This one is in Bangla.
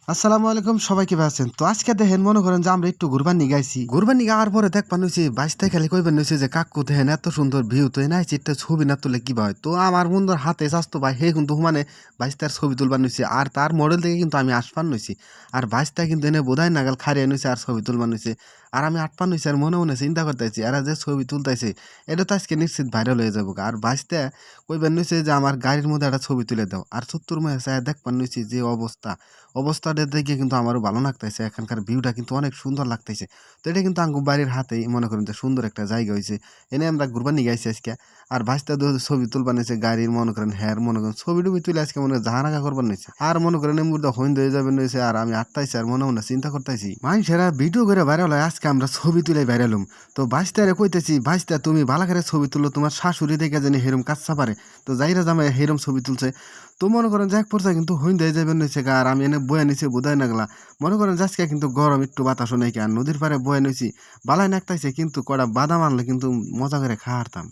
আসসালামু আলাইকুম, সবাই কিভাবে আছেন? তো আজকে দেখেন মনে করেন যে আমরা একটু ঘুরবার নিয়ে গাইছি। ঘুরবার নিয়ে যাওয়ার পরে দেখবার নইছি বাইশটায় খালি কইবার নইছে যে কাকু দেখেন এত সুন্দর ভিউ তো এনে একটা ছবি না তুলে কিবা হয়। তো আমার বন্ধুর হাতে স্বাস্থ্য ভাই হে কিন্তু মানে বাইশটার ছবি তুলবার নইছে আর তার মডেল থেকে কিন্তু আমি আসবার নইছি। আর বাইশটা কিন্তু এনে বোধাই নাগাল খারিয়ে নইছে আর ছবি তুলবার নইছে। আর আমি আটপার নইছি আর মনে মনে চিন্তা করতেছি এরা যে ছবি তুলতেছে এটা তো আজকে নিশ্চিত ভাইরাল হয়ে যাবো। আর বাইশটা কইবার নইছে যে আমার গাড়ির মধ্যে একটা ছবি তুলে দাও। আর চত্বর মাসে দেখবার নইছি যে অবস্থাটা দেখে কিন্তু আমারও ভালো লাগতেছে। এখানকার ভিউটা কিন্তু অনেক সুন্দর লাগতেছে। তো এটা কিন্তু আঙ্গু বাড়ির হাতেই মনে করেন যে সুন্দর একটা জায়গা হইছে। এনে আমরা ঘুরবার নিয়ে গাইছি আজকে। আর ভাইস্তা ছবি তুলবার নিছে গাড়ির মনে করেন হ্যার মনে করেন ছবি-টবি তুলে আজকে মনে করেন জাহানাগা করবার নিছে। আর মনে করেন এই মুহূর্তে হইন হয়ে যাবেন হইছে আর আমি আটতাইছি আর মনে চিন্তা করতাইছি। মানুষেরা ভিডিও করে ভাইরাল হয় আজকে আমরা ছবি তুলে ভাইরাল হম। তো ভাইস্তারে কইতেছি ভাইস্তা তুমি ভালো করে ছবি তুলো তোমার শাশুড়ি দেখে জানি হেরম কাচ্চা পারে। তো যাইরা জামাই হেরম ছবি তুলছে। তো মনে করেন যে এক পর্যায়ে কিন্তু হইন হয়ে যাবেন হইছে গা আর আমি এনে বয়ে নিছি বোধাই নাগলা। মনে করেন যে আজকে কিন্তু গরম একটু বাতাসও নাই কি আর নদীর পাড়ে বয়ে নিছি। বালাই নাকতাইছে কিন্তু কটা বাদাম আনলে কিন্তু মজা করে খাওয়ারতাম।